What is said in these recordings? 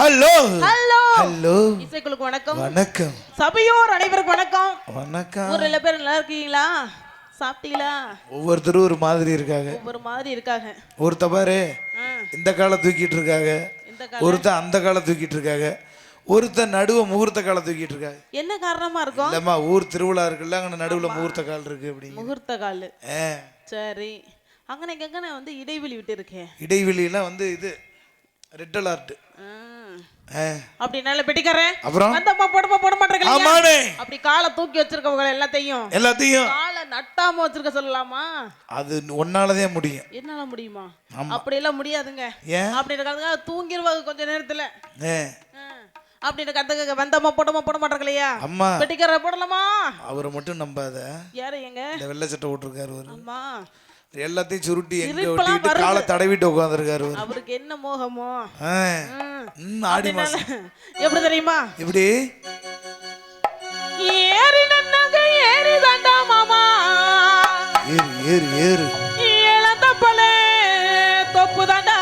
Hello hello hello இசைக்குழுக்கு வணக்கம். வணக்கம். சபையோர் அனைவருக்கும் வணக்கம். வணக்கம். ஊர்ல எல்லா பேரும் நல்லா இருக்கீங்களா? சாப்பிட்டீங்களா? ஒவ்வொருத்தரும் ஒரு மாதிரி இருக்காங்க. ஒவ்வொரு மாதிரி இருக்காங்க. ஒருத்த பாரு இந்த காலை தூக்கிட்டு இருக்காங்க, ஒருத்த அந்த காலை தூக்கிட்டு இருக்காங்க, ஒருத்த நடுவ முகூர்த்த காலை தூக்கிட்டு இருக்காங்க. என்ன காரணமா இருக்கும்? இல்லம்மா ஊர் திருவிழா இருக்குல்ல, அங்க நடுவுல முகூர்த்த கால் இருக்கு. அப்படி முகூர்த்த கால். சரி, அங்கன எங்கன வந்து இடைவெளி விட்டு இருக்கேன். இடைவெளியெல்லாம் வந்து இது ரெட் அலர்ட். அப்படி நல்ல பெட்டிக்காரன். அப்புறம் வந்தம்மா போட மாட்டேங்க. ஆமானே. அப்படி காலை தூக்கி வச்சிருக்கவங்க எல்லாத்தையும் காலை நட்டாம வச்சிருக்க சொல்லலாமா? அது ஒன்னாலதே முடியும். என்னால முடியுமா? அப்படி எல்லாம் முடியாதுங்க. அப்படி இருக்கிறதுக்காக தூங்கிடுவாங்க கொஞ்ச நேரத்துல. அப்படின்னு கத்துக்க வந்தம்மா போட மாட்டேங்கலையா? அம்மா பெட்டிக்கார போடலாமா? அவரை மட்டும் நம்பாத. யாரு எங்க இந்த வெள்ளை சட்டை போட்டிருக்காரு. அம்மா எல்லாத்தையும் சுருட்டி எங்க ஒட்டிட்டு காலை தடவிட்டு உட்கார்ந்திருக்காரு. அவருக்கு என்ன மோகமோ? ஆடி மாசம் எப்படி தெரியுமா? இப்படி ஏறி நன்னங்க ஏறி தாண்டா மாமா, ஏறு ஏறு ஏறு இளந்த பலே தொப்பு தாண்டா.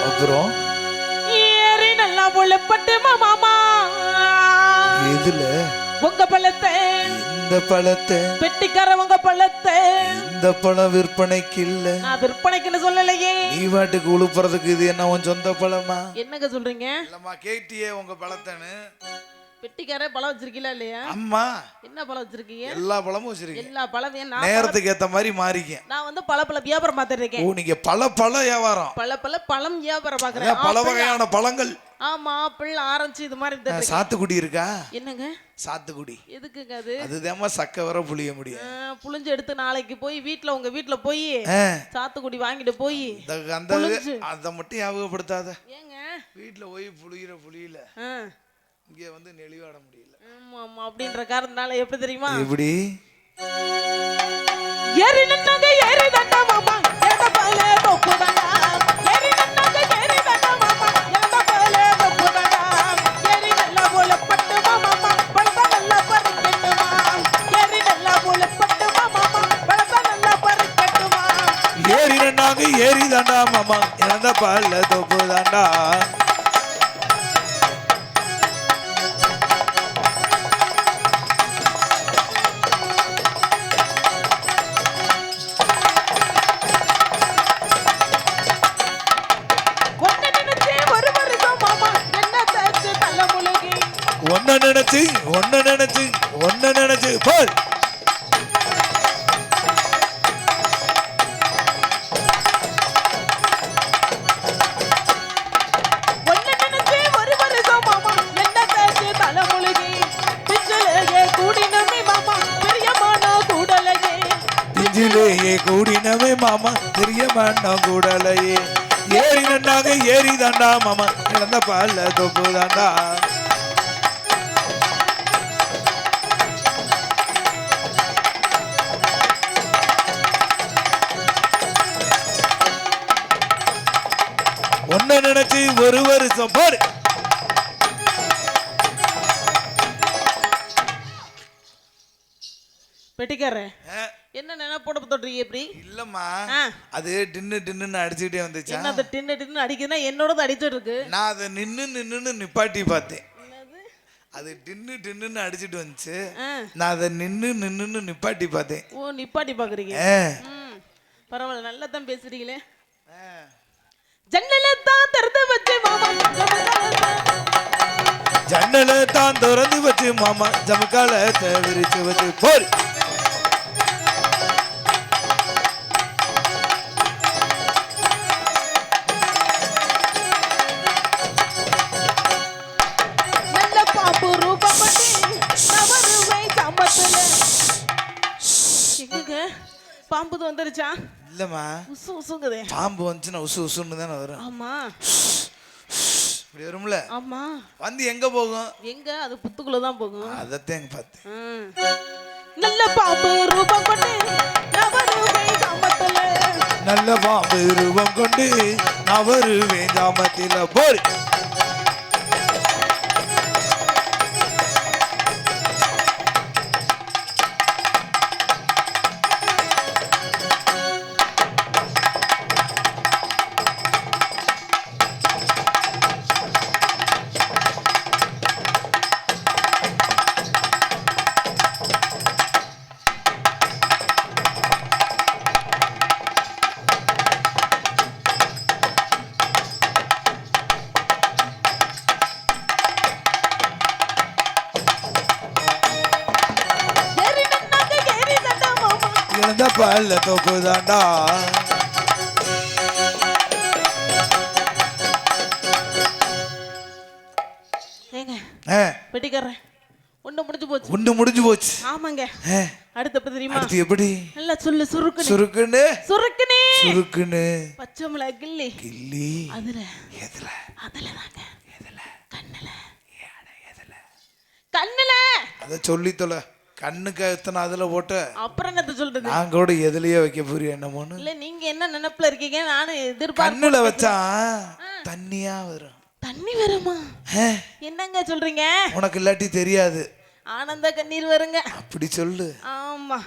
அப்புறம் ஏறி நல்லா முள்ளப்பட்டு மாமா. எதுல? உங்க பழத்தை, இந்த பழத்தை பெட்டிக்கார உங்க பழத்தை. இந்த பழம் விற்பனைக்கு இல்ல. நான் விற்பனைக்குன்னு சொல்லலையே. நீ வாட்டுக்கு உழுப்புறதுக்கு இது என்ன உன் சொந்த பழமா? என்னங்க சொல்றீங்க? இல்லம்மா கேட்டியே உங்க பழத்தன்னு. பெட்டிக்கார பழம் வச்சிருக்கீங்களா இல்லையா? அம்மா என்ன பழம் வச்சிருக்கீங்க? எல்லா பழமும் வச்சிருக்கீங்க. எல்லா பழம் நேரத்துக்கு ஏத்த மாதிரி மாறிக்கேன். நான் வந்து பல வியாபாரம் பார்த்துட்டு இருக்கேன். ஓ, நீங்க பல வியாபாரம். பழம் வியாபாரம் பார்க்கறேன். பல வகையான பழங்கள். ஆமா, ஆப்பிள், ஆரஞ்சு இது மாதிரி இருக்கு. சாத்துக்குடி இருக்கா? என்னங்க சாத்துக்குடி? எதுக்குங்க அது? அதுதாம்மா சக்க வர புளிய முடியும். புளிஞ்சு எடுத்து நாளைக்கு போய் உங்க வீட்ல போய் சாத்துக்குடி வாங்கிட்டு போய் அந்த அத மட்டும் ஞாபகப்படுத்தாத. ஏங்க வீட்ல போய் புளியில இங்க வந்து நெளிவாட முடியல. ஆமா அப்படின்ற காரணத்தால எப்படி தெரியுமா? எப்படி? ஏறி நின்னாங்க ஏறி தண்டா மாமா, எந்த பாலே தொப்பு தண்டா. ஏறி நின்னாங்க ஏறி தண்டா மாமா, எந்த பாலே தொப்பு தண்டா. ஏறி நல்லா போலப்பட்டு மாமா, பழத்த நல்லா பறிக்கட்டுமா. ஏறி நல்லா போலப்பட்டு மாமா, பழத்த நல்லா பறிக்கட்டுமா. ஏறி நின்னாங்க ஏறி தண்டா மாமா, எந்த பாலே தொப்பு தண்டா. ஒன்ன நினைச்சு போல். கூடினமே மாமா தெரியமான கூடலையே. ஏறி நன்னாங்க ஏறி தாண்டா மாமா, இழந்த பால்ல தொப்பு தாண்டா. ஒன்ன நினைச்சு ஒரு வருஷம் பாரு. பெட்டிக்கார என்ன நினைப்போட தொடுறீங்க? எப்படி இல்லம்மா, அது டின்னு அடிச்சுட்டே வந்துச்சு. என்ன அது டின்னு அடிக்குதுன்னா என்னோடது அடிச்சுட்டு இருக்கு. நான் அதை நின்னு நிப்பாட்டி பார்த்தேன். அது டின்னு அடிச்சுட்டு வந்துச்சு. நான் அதை நின்னு நிப்பாட்டி பார்த்தேன். ஓ, நிப்பாட்டி பாக்குறீங்க. பரவாயில்ல, நல்லா தான் பேசுறீங்களே. ஜன்னலை தான் திறந்து வச்சு மாமா, ஜன்னலை தான் திறந்து வச்சு மாமா, ஜமக்காலத்தை விரிச்சு வச்சு போல். நல்ல பாம்பு ரூபப்பட்டு நவருவை சம்பத்துல. எங்க பாம்பு வந்துருச்சா? இல்லம்மா, உசு உசுங்குதே. பாம்பு வந்துச்சுன்னா உசுன்னு தானே வரும். ஆமா, இப்படி வரும்ல. ஆமா, வந்து எங்க போகும்? எங்க அது புத்துக்குள்ளதான் போகும். அதத்தான் பார்த்தேன். நல்ல பாம்பு ரூபம் கொண்டு நவருவை ஜாமத்துல. நல்ல பாம்பு ரூபம் கொண்டு நவருவை ஜாமத்தில போல். எந்த பல்ல தோப்பு தாண்டா. ஏங்க வெட்டிக்கிறேன். ஒண்ணு முடிஞ்சு போச்சு. ஒண்ணு முடிஞ்சு போச்சு. ஆமாங்க. அடுத்து எப்படி தெரியுமா? அடுத்து எப்படி? நல்லா சொல்லு. சுருக்குன்னு சுருக்குன்னு சுருக்குன்னு சுருக்குன்னு பச்சை மிளகாய் கிள்ளி கிள்ளி அதுல எதுல அதுல தாங்க எதுல கண்ணுல எதுல கண்ணுல அத சொல்லி தொலை. கண்ணுக்கு எத்தனை அதுல போட்டு அப்புறம் என்னத்த சொல்றது? நான் கூட எதுலயே வைக்க போறேன் என்னமோன்னு. இல்ல நீங்க என்ன நினைப்புல இருக்கீங்க? நானும் எதிர்பார்ப்பு. கண்ணுல வச்சா தண்ணியா வரும். தண்ணி வருமா? என்னங்க சொல்றீங்க? உனக்கு இல்லாட்டி தெரியாது. ஆனந்த கண்ணீர் வருங்க. அப்படி சொல்லு. ஆமா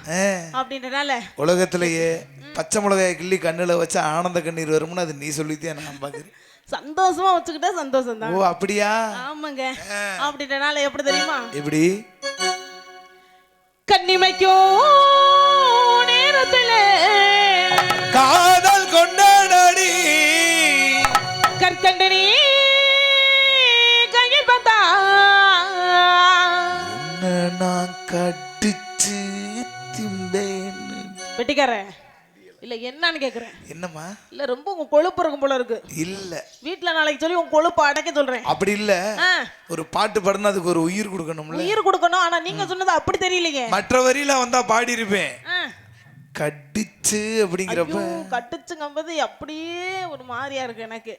அப்படின்றனால உலகத்திலேயே பச்சை மிளகாய் கிள்ளி கண்ணுல வச்சா ஆனந்த கண்ணீர் வரும்னு அது நீ சொல்லித்தேன் நான் பாக்குறேன். சந்தோஷமா வச்சுக்கிட்டா சந்தோஷம் தான். ஓ அப்படியா? ஆமாங்க. அப்படின்றனால எப்படி தெரியுமா? எப்படி? கண்ணிமைக்கும் நேரத்துல காதல் கொண்டாடி கற்கண்டனி கையில் வந்தா நான் கடிச்சு திம்பேன். வெட்டிக்காரன் இல்ல என்னன்னு கேக்குறேன். என்னம்மா? இல்ல ரொம்ப உங்க கொழுப்பு இருக்கும் போல இருக்கு. இல்ல வீட்ல நாளைக்கு சொல்லி உங்க கொழுப்பு அடக்க சொல்றேன். அப்படி இல்ல. ஒரு பாட்டு பாடுனா அதுக்கு ஒரு உயிர் கொடுக்கணும்ல. உயிர் கொடுக்கணும். ஆனா நீங்க சொன்னது அப்படி தெரியலையே. மற்ற வரியில வந்தா பாடி இருப்பேன். கடிச்சு அப்படிங்கிறப்ப கடிச்சுங்கும்போது அப்படியே ஒரு மாதிரியா இருக்கு எனக்கு.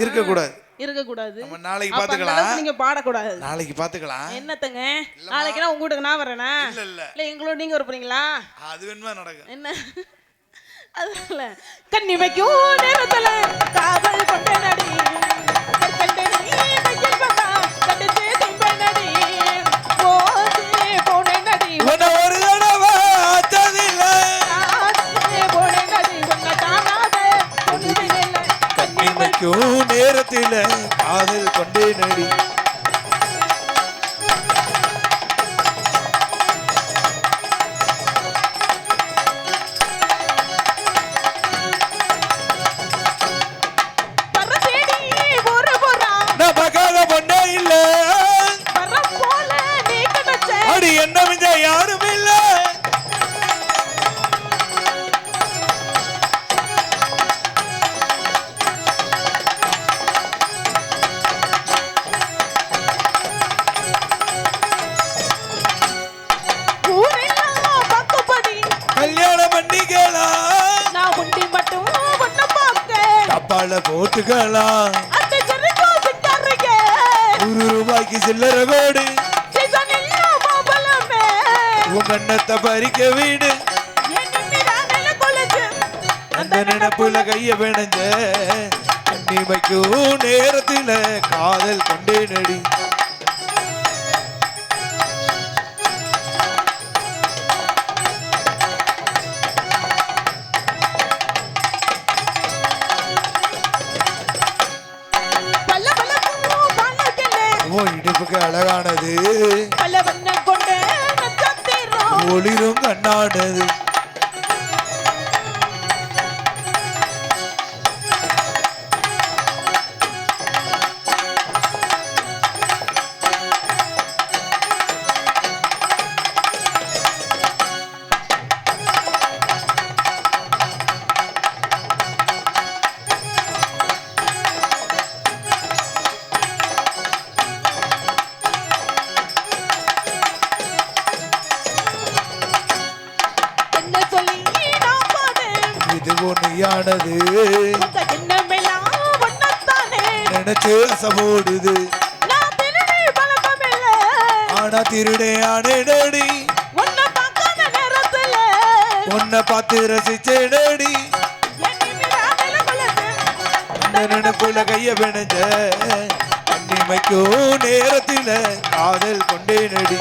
இருக்க கூடாது. இருக்க கூடாது. நம்ம நாளைக்கு பாத்துக்கலாம். நீங்க பாடக்கூடாது. நாளைக்கு பாத்துக்கலாம். என்னத்தங்க நாளைக்கு நான் உங்க வீட்டுக்கு நான் வரேனா? இல்ல இல்ல இல்ல எங்களோட நீங்க வர போறீங்களா? அது வேணுமா நடக்கும். என்ன அதனால கண்ணிமைக்கும் நேரத்துல காதல் கொண்ட நடி கண்டனி மையல் வந்தா கடிச்சு திம்ப நடி போதே போன நடி உன்னை ஒரு தடவை ஆச்சதில்லை போன நடி உன்னை காணாத பொழுதில்லை கண்ணிமைக்கும் நேரத்தில் காதல் கொண்டே நடி. என்ன மிஞ்ச யாரும் இல்ல. கல்யாணம் பண்ணிக்கலாம். நான் உண்டி மட்டும் ஒண்ணு பார்க்க கப்பால போட்டுக்கலாம். ₹100 சில்லற கோடு உன் கண்ணத்தை பறிக்க வீடு. அந்த நினைப்புல கைய பிணைஞ்ச கண்ணிமைக்கும் நேரத்துல காதல் கொண்டே நடி. இடுப்புக்கு அழகானது ஒளிரும் கண்ணானது. பொன்னியானது நினைச்சு அசைபோடுது. ஆனா திருடே ஆனேடி உன்னை பார்த்து ரசிச்சேடி. அந்த நினைப்புல கைய பிணைஞ்ச கண்ணிமைக்கும் நேரத்தில காதல் கொண்டே நடி.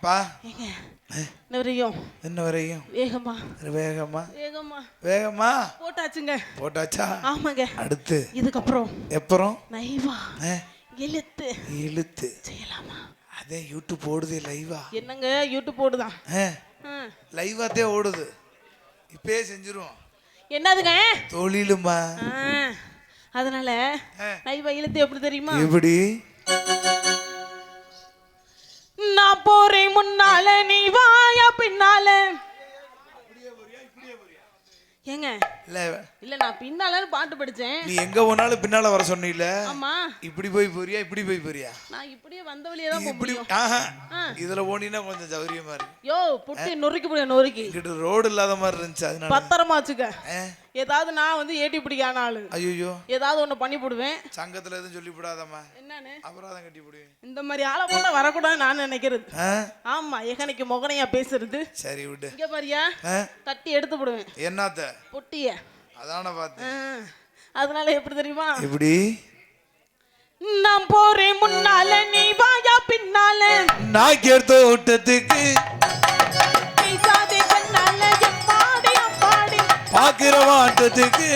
பா ஏங்க நிறையும் என்ன வரையும் வேகமா வேகமா வேகமா வேகமா போட்டாச்சுங்க. போட்டாச்சா? ஆமாங்க. அடுத்து இதுக்கப்புறம் எப்பறம் நைவா இழுத்து இழுத்து செய்யலாமா? அதே யூடியூப் ஓடுது லைவா. என்னங்க யூடியூப் போடுதான் லைவாத்தே ஓடுது. இப்பயே செஞ்சிருவோம். என்னதுங்க தொழிலுமா. அதனால நைவா இழுத்து எப்படி தெரியுமா? எப்படி? நான் போறேன் முன்னால நீ வாயா பின்னால. ஏங்க இல்ல நான் பின்னாலன்னு பாட்டு படிச்சேன். நீ எங்க போனாலும் பின்னால வர சொன்னீல. ஆமா. இப்படி போய் போறியா இப்படி போய் போறியா? நான் இப்படியே வந்த வழியே தான் போக முடியும். இதுல போனினா கொஞ்சம் சௌரியமா இருக்கு. யோ புட்டி நொறுக்கி போய் நொறுக்கி. இங்கிட்டு ரோடு இல்லாத மாதிரி இருந்துச்சு அதனால. பத்திரமா வச்சுக்க. ஏதாவது நான் வந்து ஏடி பிடிக்கான ஆளு. ஐயோ ஏதாவது ஒண்ணு பண்ணி போடுவேன். சங்கத்துல எதுவும் சொல்லி போடாதம்மா. என்னன்னு? அபராதம் கட்டி போடுவேன். இந்த மாதிரி ஆளை போல வரக்கூடாது நான் நினைக்கிறது. ஆமா எகனைக்கு முகனையா பேசுறது. சரி விடு. இங்க பாரியா தட்டி எடுத்து போடுவேன். என்னத்த? பொட்டிய. அதான பார்த்தேன். அதனால எப்படி தெரியுமா? எப்படி? நான் போறேன் முன்னால நீ வாயா பின்னால. நான் கேர்த்த ஓட்டத்துக்கு பேசாதே கண்ணால எம்மாடி அம்மாடி. பாக்குற வாட்டத்துக்கு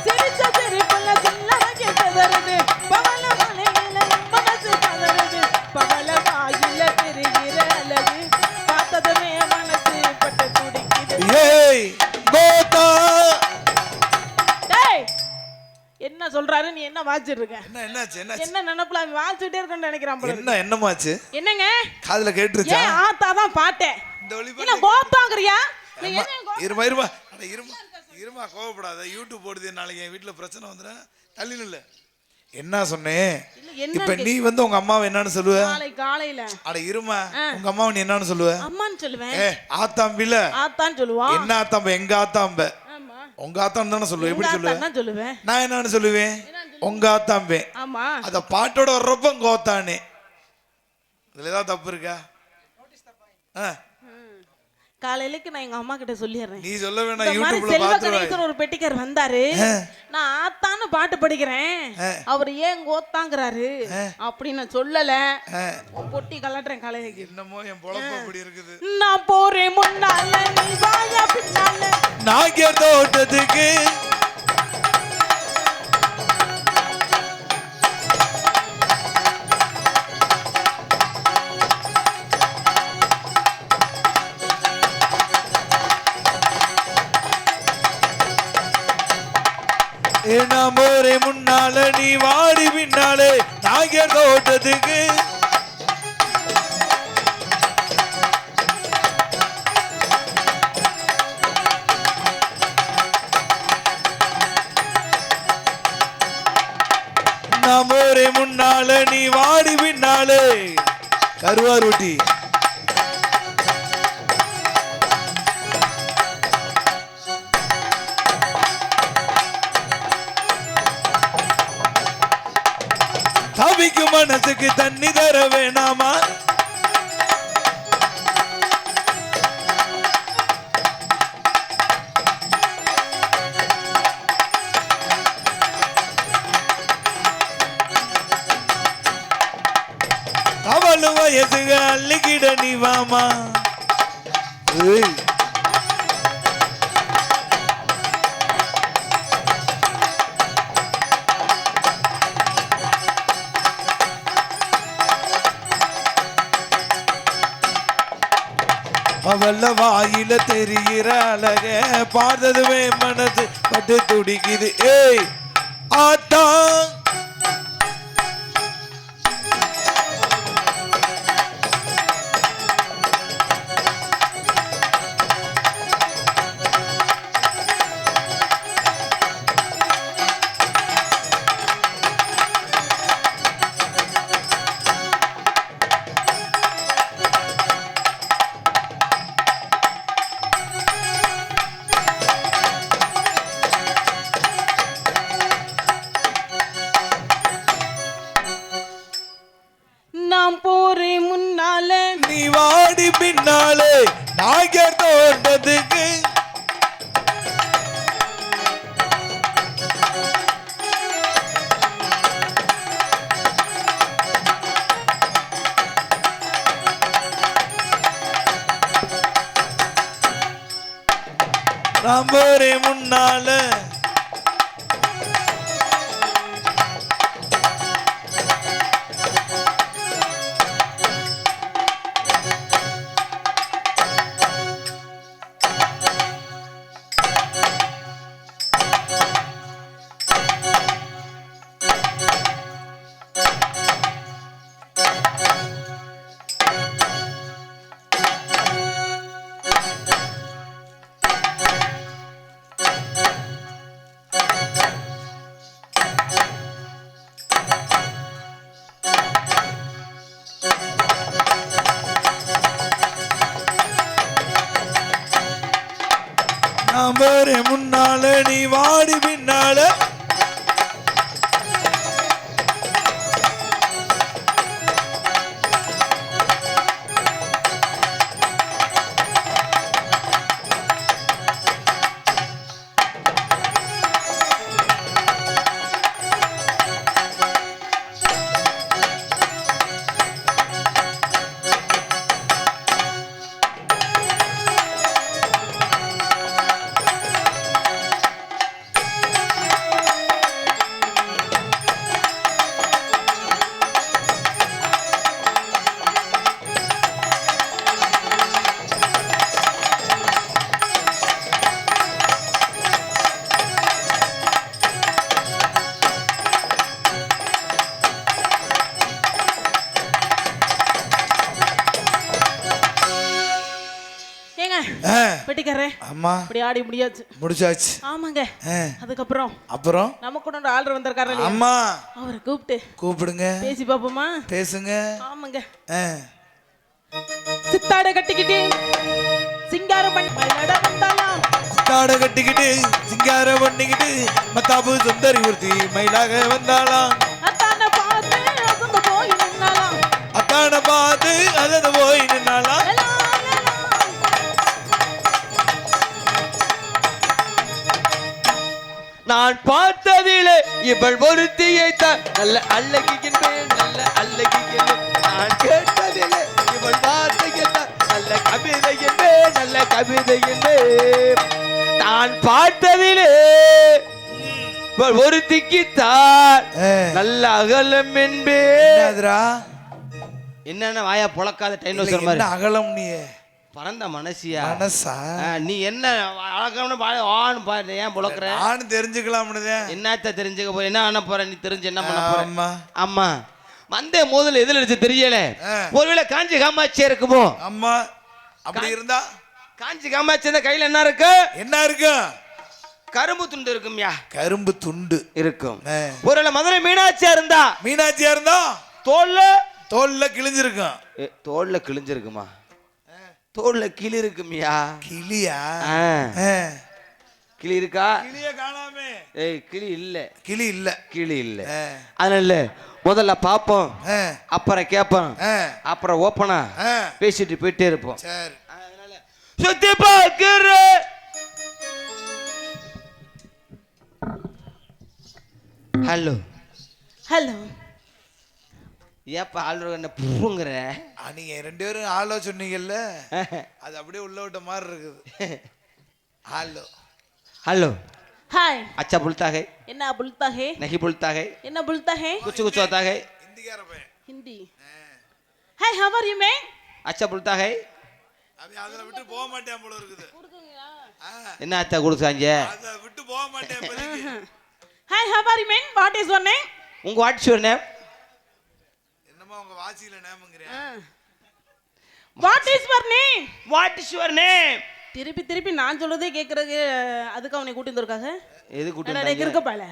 சிரிச்ச சிரிப்புல சில்லற கேட்டதறது. பவள மலையில மனசு பதறது. பவள வாயில தெரிகிற அழகு பார்த்ததுமே மனசு பட்டு துடிக்குது. ஏய் கோதா. டேய் என்ன சொல்றாரு? நீ என்ன வாச்சிட்டு இருக்க? என்னாச்சு? என்ன நினைப்புல வாச்சிட்டே இருக்கன்னு நினைக்கிறான் போல. என்னமாச்சு? என்னங்க காதுல கேட்டுருச்சா? ஏன் ஆத்தா தான் பாட்டேன். இந்த ஒளி என்ன கோத்தாங்கறியா? இருமா கோவப்படாத. யூடியூப் போடுது. நாளைக்கு என் வீட்டுல பிரச்சனை வந்துடும். தள்ளி நில்ல. என்ன சொன்னேன்? இப்ப நீ வந்து உங்க அம்மாவை என்னன்னு சொல்லுவ? காலையில அட இருமா. உங்க அம்மாவை நீ என்னன்னு சொல்லுவ? அம்மான்னு சொல்லுவேன். ஆத்தாம்பில ஆத்தான்னு சொல்லுவான். என்ன ஆத்தாம்ப? எங்க ஆத்தாம்ப. உங்க ஆத்தான்னு தானே சொல்லுவேன். எப்படி சொல்லுவேன்? நான் என்னன்னு சொல்லுவேன்? உங்க ஆத்தாம்பே. ஆமா. அத பாட்டோட வர்றப்ப கோத்தானே. இதுல ஏதாவது தப்பு இருக்கா? காலையிலக்கு நான் எங்க அம்மா கிட்ட சொல்லிடுறேன். நீ சொல்ல வேணாம். யூடியூப்ல பாத்துறேன். ஒரு பெட்டிக்கார் வந்தாரு. நான் ஆத்தான்னு பாட்டு படிக்கிறேன். அவர் ஏன் கோத்தாங்கறாரு அப்படி நான் சொல்லல. பொட்டி கலட்டறேன் காலையிலக்கு. என்னமோ என் பொழப்பு அப்படி இருக்குது. நான் போறேன் முன்னால நீ வாயா பின்னால. நான் கேட்ட ஓட்டத்துக்கு நான் போறேன் முன்னால நீ வாடி பின்னாலே. நான் கேட்ட ஓட்டத்துக்கு நான் போறேன் முன்னால நீ வாடி பின்னாலே. கருவார் ஊட்டி. தவிக்கு மனசுக்கு தண்ணி தர வேணாமா? அவளு வயசுக அள்ளிக்கிட நீ வாமா. அவள வாயில தெரிகிற அழக பார்த்ததுமே மனசு பட்டு துடிக்குது. ஏய் ஆத்தா. நான் போறேன் முன்னால நீ வாடி பின்னாலே. நாகர் தோட்டத்துக்கு நான் போறேன் முன்னால நான் போறேன் முன்னால நீ வாடி பின்னால வெட்டிக்காரே அம்மா இப்படி ஆடி முடியாச்சு முடிச்சாச்சு ஆமாங்க அதுக்கப்புறம் அப்புறம் நமக்கு ஒரு ஆர்டர் வந்திருக்காரு அம்மா அவரை கூப்பிடுங்க பேசி பாப்போமா பேசுங்க ஆமாங்க சித்தாட கட்டிக்கிட்டு சிங்காரம் பண்ணி மயிலாட வந்தாலாம் சித்தாட கட்டிக்கிட்டு சிங்காரம் பண்ணிக்கிட்டு மத்தாபு சுந்தரி ஒருத்தி மயிலாக வந்தாலாம் அத்தான பார்த்து அசந்து போய் நின்னாலாம் அத்தான பார்த்து அசந்து போய் நின்னாலாம் நான் பார்த்ததிலே இவள் ஒருத்தியை தான் நல்ல அழகின்றேன் நல்ல அழகின்றேன் நான் கேட்டதிலே இவள் வார்த்தையை தான் நல்ல கவிதை என்பேன் நல்ல கவிதை என்பேன் நான் பார்த்ததிலே இவள் ஒருத்திக்கு தான் நல்ல அகலம் என்பேன் என்னென்ன வாயா பொழக்காத டைனோசர் மாதிரி அகலம் நீ பரந்த மனசியா மனசா நீ என்ன அழகான ஆண் பாரு ஏன் புழக்கிற ஆண் தெரிஞ்சுக்கலாம்னு என்னத்த தெரிஞ்சுக்க போற என்ன பண்ண போற நீ தெரிஞ்சு என்ன பண்ண போற அம்மா வந்தே முதல்ல எதுல இருக்கு தெரியல ஒருவேளை காஞ்சி காமாட்சியா இருக்குமோ அம்மா அப்படி இருந்தா காஞ்சி காமாட்சி இந்த கையில என்ன இருக்கு என்ன இருக்கு கரும்பு துண்டு இருக்கும்யா கரும்பு துண்டு இருக்கும் ஒருவேளை மதுரை மீனாட்சியா இருந்தா தோல்ல கிழிஞ்சிருக்கும் தோல்ல கிழிஞ்சிருக்குமா தோல்ல கிளி இருக்குமியா கிளியா கிளி இருக்கா கிளிய காணாமே கிளி இல்ல கிளி இல்ல அதனால முதல்ல பாப்போம் அப்புறம் கேப்போம் அப்புறம் ஓப்பனா பேசிட்டு போயிட்டே இருப்போம் சரி சுத்தி பாக்குற ஹலோ ஏப்பா ஆளுநர் என்ன பூங்குற நீங்க ரெண்டு பேரும் ஆளோ சொன்னீங்கல்ல அது அப்படியே உள்ள விட்ட மாதிரி இருக்குது ஹலோ हाय अच्छा बोलता है என்ன बोलता है नहीं बोलता है என்ன बोलता है कुछ कुछ होता है हिंदीக்கார பையன் Hindi hi how are you मैं अच्छा बोलता है அபி அதல விட்டு போக மாட்டேன் போல இருக்குது என்ன அத்த குடுசாங்க அத விட்டு போக மாட்டேன் பலிக்கு हाय हाउ आर यू मैं व्हाट इज योर नेम உங்க வாட்ஸ் யுவர் நேம் என்னமா உங்க வாசியில நேம்ங்கறேன் what is your name what is your name திருப்பி நான் சொல்றதே கேக்குறது அதுக்கு அவனை கூட்டி வந்திருக்காங்க எது கூட்டி வந்தாங்க நான் கிறுக்கப்பல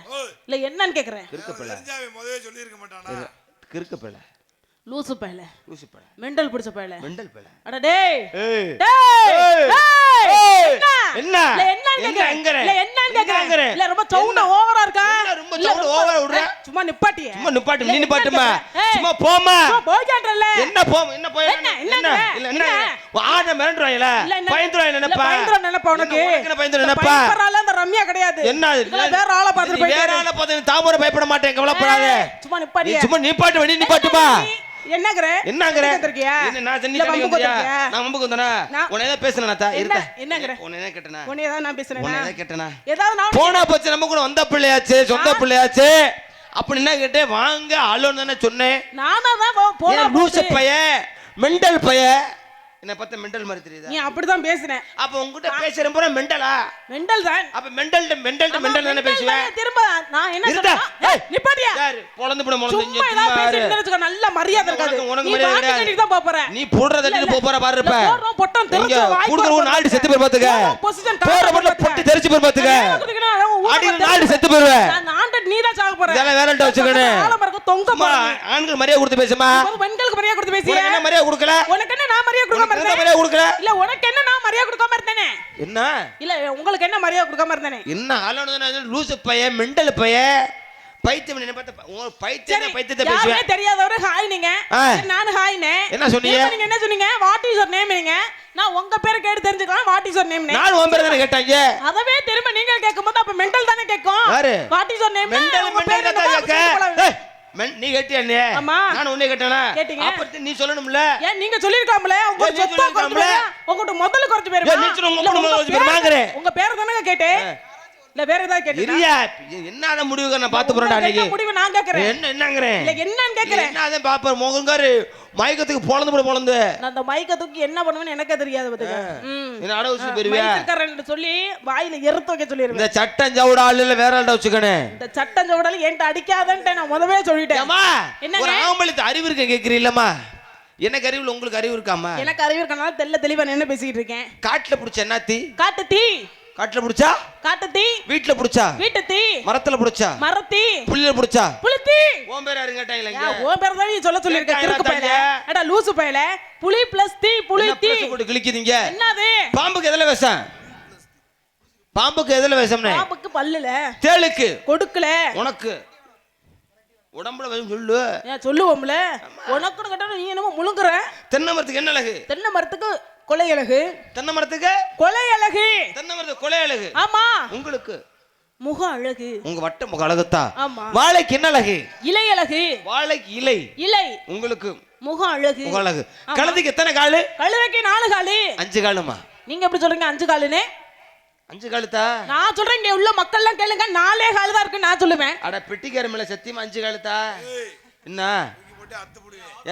இல்ல என்னன்னு கேக்குறேன் கிறுக்கப்பல தெரிஞ்சாவே முதவே சொல்லி இருக்க மாட்டானா கிறுக்கப்பல லூசு பையல மெண்டல் பிடிச்ச பையல அட டேய் என்ன என்னன்னு கேக்குறேன் இல்ல ரொம்ப சவுண்ட் ஓவரா இருக்கா ரொம்ப சவுண்ட் ஓவரா விடுற சும்மா நிப்பாட்டியே நீ நிப்பாட்டுமா சும்மா போமா போய்க்கன்றல என்ன போய் இல்ல என்ன ஆட மிரண்டறீல பயந்துறீங்க நினைப்பா நினைப்பா உனக்கு பயந்துற நினைப்பா பயப்பறால அந்த ரம்யா கிடையாது என்ன வேற ஆளை பாத்துட்டு போய் வேற ஆளை பாத்து தாமரை பயப்பட மாட்டேன் கவலைப்படாத சும்மா நிப்பாட்டியே சும்மா நிப்பாட்டு வெடி நிப்பாட்டுமா என்னங்கற என்னங்கற வந்திருக்கியா என்ன நான் தண்ணி இல்ல, தண்ணி வம்புக்கு வந்தியா வந்திருக்கியா? நான் வம்புக்கு வந்தனா உன்னை ஏதோ பேசுனேனா தா இருடா என்னங்கற உன்னை என்ன கேட்டனா உன்னை ஏதாவது நான் பேசுறேனா உன்னை என்ன கேட்டனா ஏதாவது நான் போனா போச்சு நம்ம கூட வந்த பிள்ளையாச்சு சொந்த பிள்ளையாச்சு அப்படி என்ன கேட்டேன் வாங்க ஆளோன்னு தானே சொன்னேன் நானா தான் போனா லூசு பைய மெண்டல் பைய என்ன பார்த்தா மெண்டல் மாதிரி தெரியுதா நீ அப்படிதான் பேசுற அப்ப உன்கிட்ட பேசுற போற மெண்டலா மெண்டல் தான் அப்ப மெண்டல் தானே பேசுவேன் திரும்ப நான் என்ன இருடா. சொல்றேன் நிப்பாட்டியா யாரு பொளந்து போட முளந்து சும்மா ஏதாவது பேசிட்டு இருக்க நல்ல மரியாதை இருக்காது உனக்கு நீ மரியாதை பாட்டு கிடையாது. கட்டிட்டு தான் போற நீ போடுற தட்டிட்டு போற பாரு இருப்ப போறோம் பொட்டம் தெரிஞ்ச வாய் குடுக்குற ஒரு நாடு செத்து போய் பாத்துக்க பொசிஷன் போற போற பொட்டி தெரிச்சு போய் பாத்துக்க அடி நாடு செத்து போய்வே நான் ஆண்ட நீ தான் சாக போற இதெல்லாம் வேறல்ட்ட வச்சுக்கணே ஆலமரக்கு தொங்க போற ஆண்கள் மரியாதை கொடுத்து பேசுமா பெண்களுக்கு மரியாதை கொடுத்து பேசிய உனக்கு என்ன மரியாதை கொடுக்கல உனக்கு என்ன நான் மரியாதை கொடுக்காம உனக்கு என்ன இருந்தேன் மரியாதை கொடுக்கல இல்ல உனக்கு என்ன நான் மரியாதை கொடுக்காம இருந்தேனே என்ன இல்ல உங்களுக்கு என்ன மரியாதை கொடுக்காம இருந்தேனே என்ன ஆளோன்னு லூசு பைய மெண்டல் பைய பைத்தியம் என்ன பார்த்தா உங்க பைத்தியத்தை பேசுவேன் யாருமே தெரியாதவரு ஹாய் நீங்க சரி, நானும் ஹாய்னே என்ன சொன்னீங்க நீங்க என்ன சொன்னீங்க வாட் இஸ் யுவர் நேம் நீங்க நான் உங்க பேரை கேட்டு தெரிஞ்சுக்கலாம் வாட் இஸ் யுவர் நேம் நான் உன் பேரை தானே கேட்டாங்க அதவே திரும்ப நீங்க கேட்கும்போது அப்ப மெண்டல் தானே கேட்கும் யாரு what is your name mental தான் கேட்க நீ கேட்டியா நீ ஆமா. நான் உன்னை கேட்டேனா கேட்டீங்க. அப்ப நீ சொல்லணும்ல ஏன் நீங்க சொல்லிருக்கலாம்ல உங்க ஏன் நீ சொத்தா குறைச்சு சொல்லிருக்கலாம்ல? போயிரு. உங்ககிட்ட முதல்ல குறைச்சு போயிருமா ஏன் நீ சொல்ல உங்க கூட குறைச்சு போயிருமாங்கறே? உங்க பேரை தானே கேட்டேன் இல்ல வேற ஏதாவது கேட்டீங்க இரியா என்னடா முடிவு நான் பாத்து போறேன்டா நீங்க முடிவு நான் கேக்குறேன் என்னங்கறேன் இல்ல என்னன்னு கேக்குறேன் என்னதான் பாப்ப மோகங்காரு மயக்கத்துக்கு பொளந்து நான் அந்த மைக்கத்துக்கு என்ன பண்ணுவேன்னு எனக்கே தெரியாது பாத்துக்க என்ன அடவுச்சு பெருவியா மைக்கறன்னு சொல்லி வாயில எறுத்து வைக்க சொல்லிருவேன் இந்த சட்டம் ஜவுட ஆளு இல்ல வேற ஆள்ட வச்சுக்கனே இந்த சட்டம் ஜவுடால ஏன்ட்ட அடிக்காதன்ட்டு நான் முதவே சொல்லிட்டேன் அம்மா என்னங்க? ஒரு ஆம்பளைக்கு அறிவு இருக்க கேக்குறீல்லம்மா எனக்கு அறிவு உங்களுக்கு அறிவு இருக்காமா எனக்கு அறிவு இருக்கனால தெளிவா நான் என்ன பேசிட்டு இருக்கேன் காட்டுல புடிச்ச என்னாத்தி காட்டு தீ காட்டுல புடிச்சா காட்டு தீ வீட்ல புடிச்சா வீட்டு தீ மரத்துல புடிச்சா மரத்தீ புள்ளில புடிச்சா புளித்தீ ஓம் பேர் யாரும் கேட்டாங்களா யா, உன் பேர் தான் நீ சொல்ல சொல்லிருக்க கிறுக்கு பயல அட லூசு பயல புலி பிளஸ் தீ புலி தீ போட்டு கிழிக்கிறீங்க என்னது பாம்புக்கு எதுல விஷம் பாம்புக்கு எதுல விஷம்னே பாம்புக்கு பல்லுல தேளுக்கு கொடுக்கல உனக்கு உடம்புல விஷம் சொல்லு ஏன் சொல்லுவோம்ல உனக்குன்னு கேட்டா நீ என்னமோ முழுங்குற தென்னை மரத்துக்கு என்ன அழகு தென்னை மரத்துக்கு கொலை அழகு தென்னை மரத்துக்கு கொலை அழகு தென்னை மரத்துக்கு கொலை அழகு ஆமா உங்களுக்கு முக அழகு உங்க வட்ட முக அழகுத்தா ஆமா வாழைக்கு என்ன அழகு இலை அழகு வாழைக்கு இலை இலை உங்களுக்கு முக அழகு முக அழகு கழுதைக்கு எத்தனை காலு கழுதைக்கு 4 காலு 5 காலுமா நீங்க எப்படி சொல்றீங்க 5 காலுன்னு 5 காலுத்தா நான் சொல்றேன் இங்க உள்ள மக்கள் எல்லாம் கேளுங்க 4 காலு தான் இருக்கு நான் சொல்லுவேன் அட பெட்டிக்கார மேல சத்தியமா 5 காலுத்தா என்ன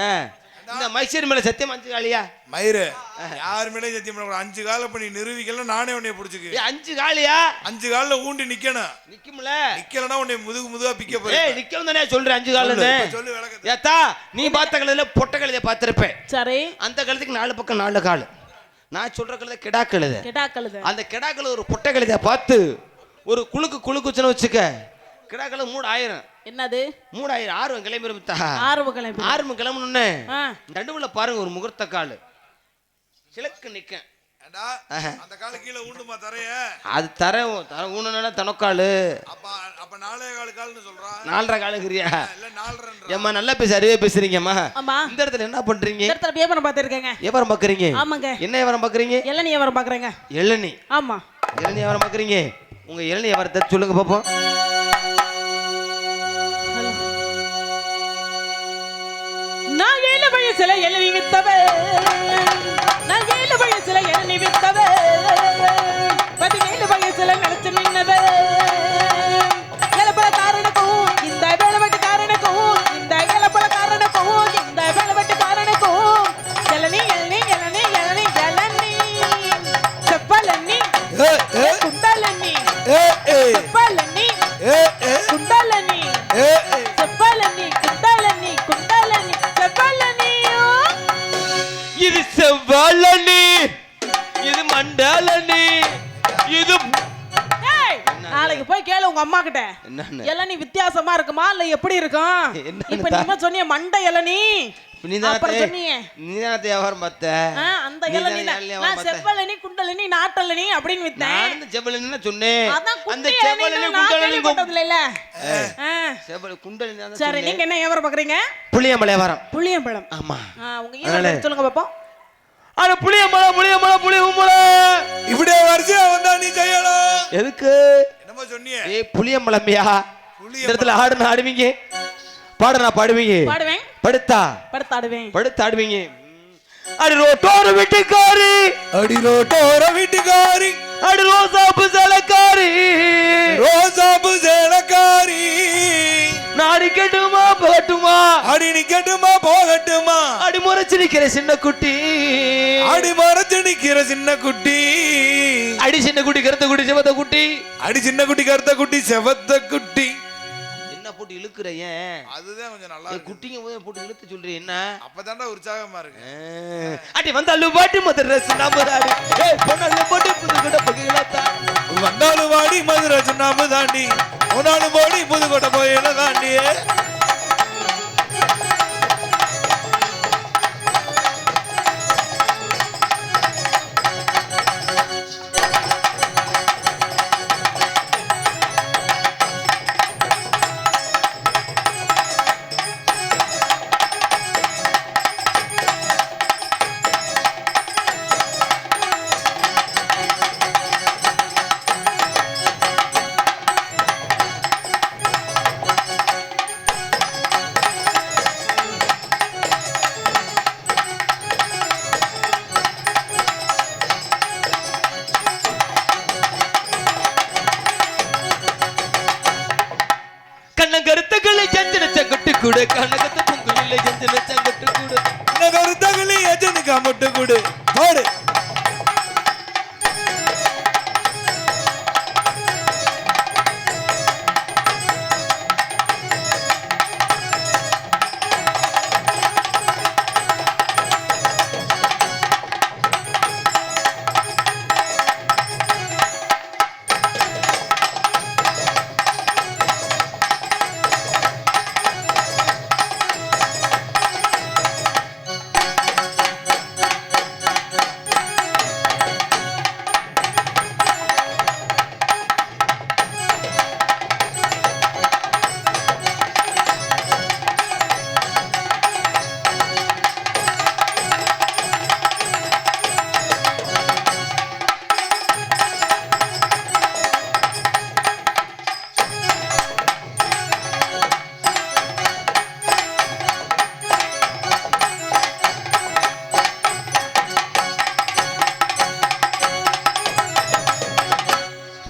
ஏன் இந்த மைசூர் மேல சத்தியமா 5 காலியா மயிறு யாரு மேலே சத்தியம் பண்ண 5 கால பண்ணி நிரூபிக்கல நானே உன்னை பிடிச்சுக்கு 5 காலியா 5 கால்ல ஊண்டி நிக்கணும் நிக்கும்ல நிக்கலனா உன்னை முதுகா பிக்க ஏய் போறேன் நிக்கும் தானே சொல்றேன் 5 காலுன்னு சொல்லு விளக்கத்தை ஏத்தா நீ பார்த்த கழுதையில பொட்ட கழுதைய பார்த்திருப்பேன் சரி அந்த கழுதைக்கு 4 பக்கம் 4 கால் நான் சொல்ற கழுதை கிடா கழுதை கெடா கழுதை அந்த கிடா கழுதை ஒரு பொட்ட கழுதைய பார்த்து ஒரு குலுக்குச்சுன்னு வச்சுக்க கிடா கழுதை 3000 என்னது 3000 ஆர்வம் கிளம்பிருத்தா ஆர்வ கிளம்பி ஆர்வம் கிளம்பணுன்னு ஆ நடுவுல பாருங்க ஒரு முகூர்த்த கால் சிலக்கு நிக்க ஏண்டா அந்த கால கீழ ஊண்டுமா தரைய அது தர ஊனனா தனக்காலு அப்ப 4 கால்னு சொல்றா 4.5 காலுங்கிறியா இல்ல 4.5 ஏம்மா நல்லா அறிவே பேசுறீங்கம்மா ஆமா இந்த இடத்துல என்ன பண்றீங்க இந்த இடத்துல வியாபாரம் பார்த்துருக்கேங்க வியாபாரம் பாக்குறீங்க ஆமாங்க என்ன வியாபாரம் பாக்குறீங்க இளநீ வியாபாரம் பார்க்குறேங்க இளநீ ஆமா இளநீ வியாபாரம் பாக்குறீங்க உங்க இளநீ வியாபாரத்தை சொல்லுங்க பாப்போம் நான் 7 வயசுல இளநீ வித்தவே நான் 7 வயசுல இளநீ வித்தவே 17 வயசுல நினைச்சு நின்னவே இளப்பழக்காரனுக்கும் இந்த வேலைவெட்டுக்காரனுக்கும் இந்த இளப்பழக்காரனுக்கும் இந்த வேலைவெட்டுக்காரனுக்கும் இளநீ இளநீ இளநீ இளநீ இளநீ செப்பலண்ணி குண்டலண்ணி செப்பலண்ணி குண்டலண்ணி செப்பலண்ணி குண்டலண்ணி குண்டலண்ணி செப்பலண்ணியோ இது செவ்வாழனி இது மண்டலனி இது ஏய், நாளைக்கு போய் கேளு உங்க அம்மா கிட்ட என்னன்னு? இளநீ வித்தியாசமா இருக்குமா இல்ல எப்படி இருக்கும் என்னன்னு இப்ப நீ சொன்னிய மண்டை இளநீ அப்புறம் சொன்னீங்க நீதானத்தை வியாபாரம் பார்த்த அந்த இளநீ நான் செவ்வளனி குண்டலனி நாட்டலனி அப்படின்னு வித்தேன் நான் செவ்வளனி சொன்னேன் அதான் அந்த குண்டலனி செவ்வளனி நான் குண்டலனி கேள்விப்பட்டதில்ல இல்ல செவ்வள குண்டலனி தான் சரி நீங்க என்ன வியாபாரம் பாக்குறீங்க புளியம்பழ வியாபாரம் புளியம்பழம் ஆமா உங்க ஈரோடு சொல்லுங்க பாப்போம் அட புளியம்பழம் இப்படியே வரிசையா வந்தா நீ செய்யலாம் எதுக்கு என்னமோ சொன்னியே ஏய் புளியம்பழம்யா இந்த இடத்துல ஆடுன ஆடுவீங்க பாடுறா பாடுவீங்க பாடுவேன் படுத்தா படுத்தாடுவேன் படுத்தாடுவீங்க அடி ரோட்டோர வீட்டுக்காரி அடி ரோட்டோர வீட்டுக்காரி அடி ரோசாப்பு சேலக்காரி ரோசாப்பு சேலக்காரி நாடி கட்டுமா போகட்டுமா அடி நிக்கட்டுமா போகட்டுமா அடி முறைச்சு நிக்கிற சின்ன குட்டி அடி மரத்து நிக்கிற சின்ன குட்டி அடி சின்ன குட்டி கருத்த குட்டி செவத்த குட்டி அடி சின்ன குட்டி கருத்த குட்டி செவத்த குட்டி என்ன போட்டு இழுக்குற ஏன் அதுதான் கொஞ்சம் நல்லா இருக்கு. குட்டிங்க போய் போட்டு இழுத்து சொல்றீ என்ன அப்பதான்டா உற்சாகமா இருக்கு. அடி வந்தாலும் வாட்டி மதுரஸ் நம்பராடி ஏய் பொண்ணு போட்டு புதுக்கோட்டை பகிலத்தா வந்தாலும் வாடி மதுரை சுண்ணாம்பு தாண்டி உன்னாலும் போடி புதுக்கோட்டை போயில தாண்டி கருத்துக்களை ஜஞ்சன சங்கட்டு கூட கனகத்த பொங்கலில் ஜஞ்சன சங்கட்டு கூட கருத்தகளி எஜனுக்கா முட்டு கூடு போடு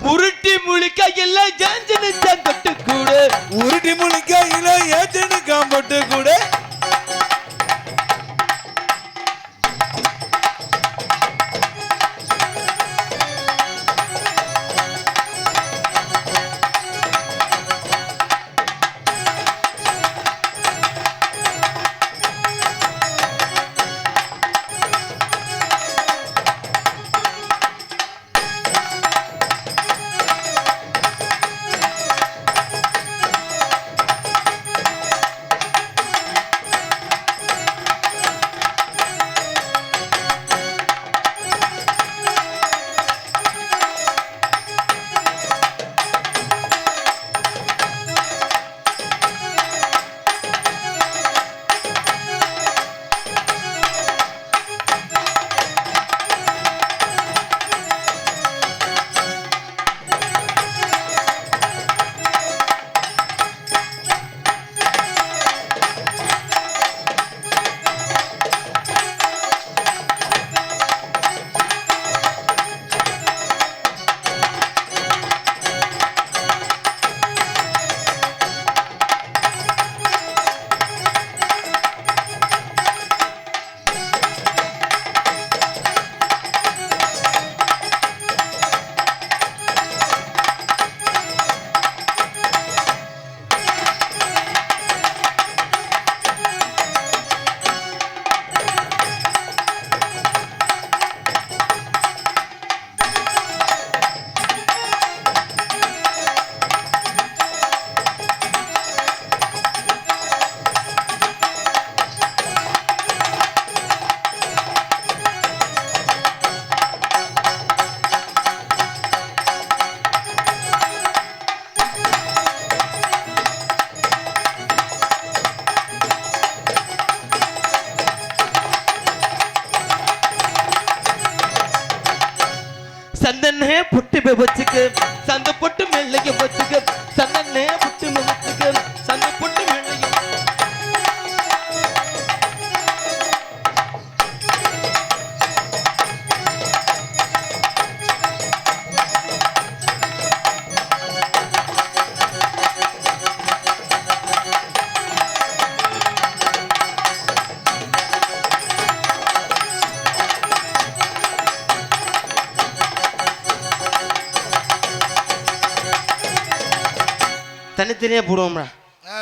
உருட்டி முழிக்கையில் ஜஞ்சன சங்கட்டு கூட உருட்டி முழிக்கையில ஏஜனுக்கா முட்டு கூடு சந்தனே புட்டு வச்சுக்க சந்த பொட்டு மெல்லைய வச்சுக்க சந்தனே புட்டு வச்சுக்க சந்த பொட்டு மெல்லைய தனித்தனியா போடுவோம்டா. ஆ.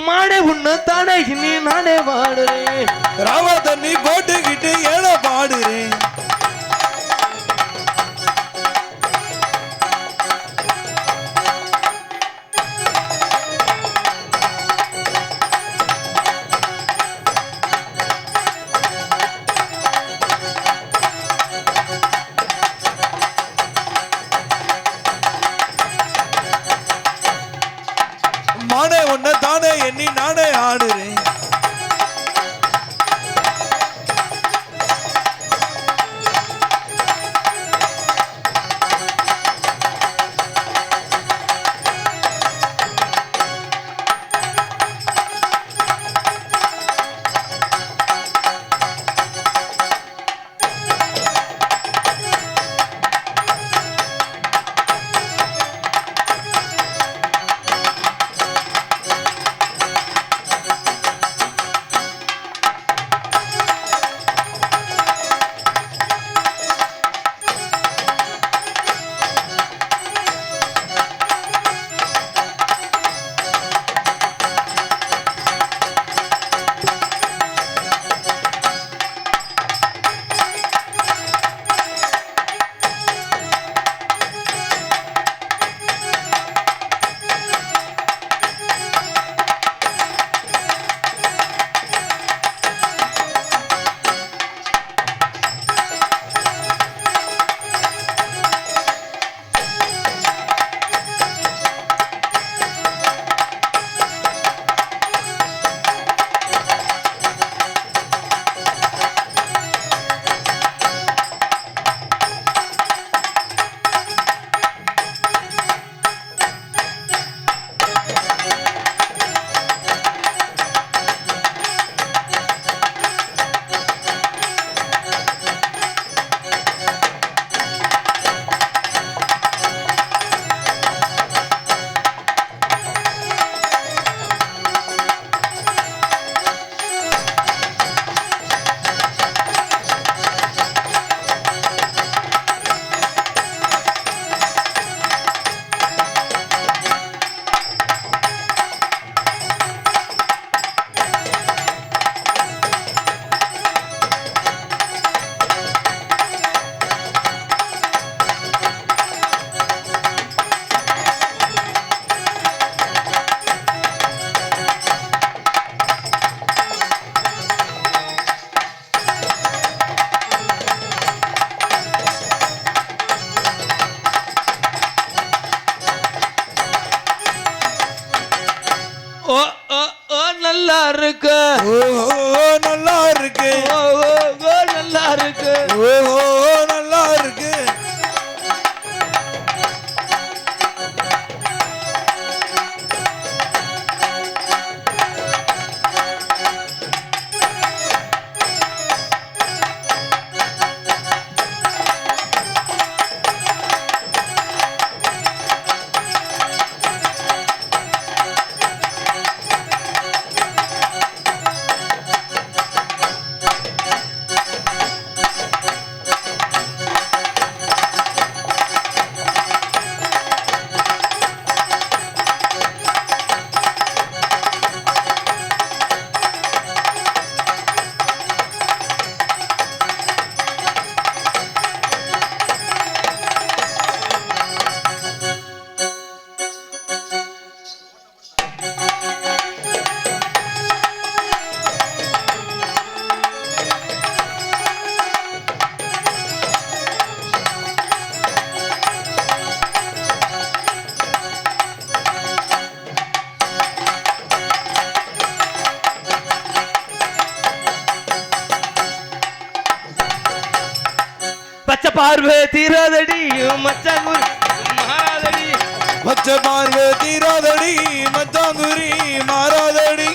மாடே உன்ன தானே நீ நானே பாடுறேன், ராவ தண்ணி போட்டுக்கிட்டு ஏழ பாடுறேன். மானே உன்னை தானே எண்ணி நானே ஆடுறேன். ஓ ஓ ஓ நல்லா இருக்கு, ஓ ஓ நல்லா இருக்கு, ஓ ஓ ஓ நல்லா இருக்கு, ஓ ஓ நல்லா இருக்கு. பச்சை பார்வை தீராதடி மச்சாங்குரி மாறாதடி, பச்சை பார்வை தீராதடி மச்சாங்குரி மாறாதடி.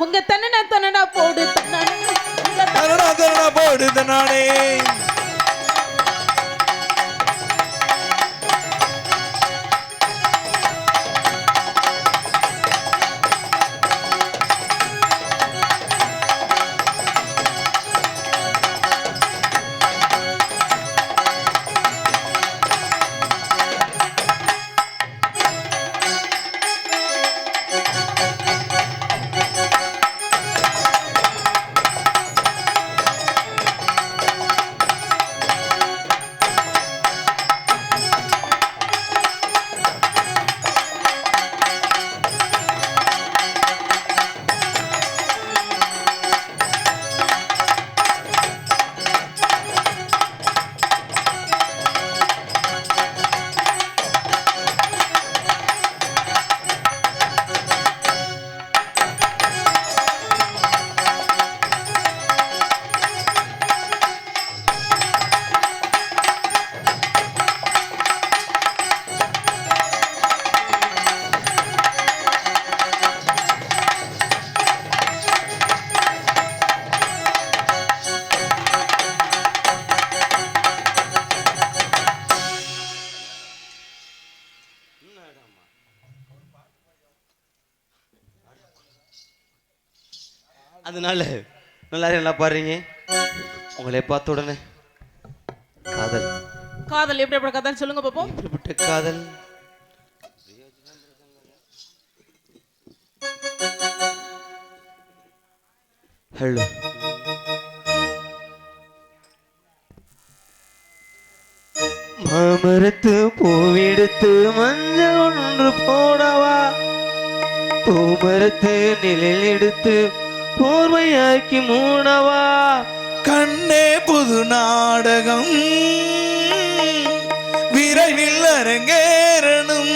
உங்க தன்னடா தன்னடா போடு தன்னடா போடு தன்னானே. அதனால எல்லாரும் என்ன பாடுறீங்க? உங்களை பார்த்த உடனே காதல். காதல் எப்படிப்பட்ட காதல் சொல்லுங்க பாப்போம். எப்படிப்பட்ட காதல்? ஹலோ, மாமரத்து பூவெடுத்து மஞ்சள் ஒன்று போடவா, பூமரத்து நிழல் எடுத்து போர்வையாக்கி மூடவா, கண்ணே புது நாடகம் விரைவில் அரங்கேறணும்.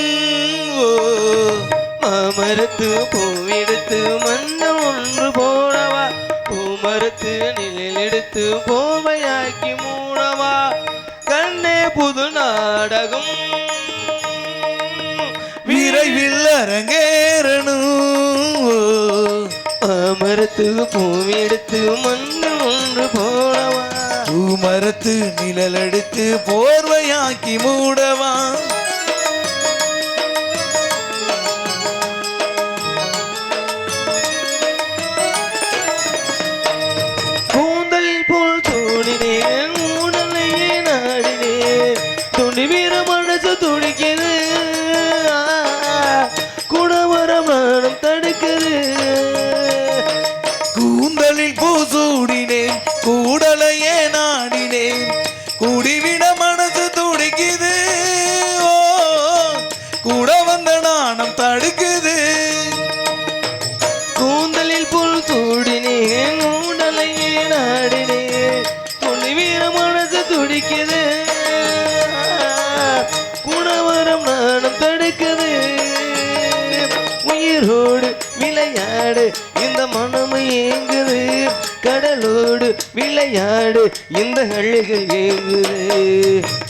மாமரத்து பூவெடுத்து மஞ்சள் ஒன்று போடவா, பூமரத்து நிழல் எடுத்து போர்வையாக்கி மூடவா, கண்ணே புது நாடகம் விரைவில் அரங்கேறணும். மரத்து பூவெடுத்து மஞ்சள் ஒன்று போடவா, பூமரத்து நிழல் எடுத்து போர்வையாக்கி மூடவா, கூந்தல் போல் தோடினேன் உடலையே நாடினேன், துணி வீர மனசு துடிக்குது, குடவரம் நானும் தடுக்குது, கூந்தலில் பூசூடினேன் கூடலையே நாடினேன், குடிவிட மனசு துடிக்குது, கூட வந்த நாணம் தடுக்குது, கூந்தலில் புல் சூடினேன் உடலையே நாடினேன், துணி வீர மனசு துடிக்குது, குணவரம் நானும் தடுக்குது, உயிரோடு விளையாடு இந்த மனமு ஏங்குது, கடலோடு விளையாடு இந்த அழுகை ஏங்குது,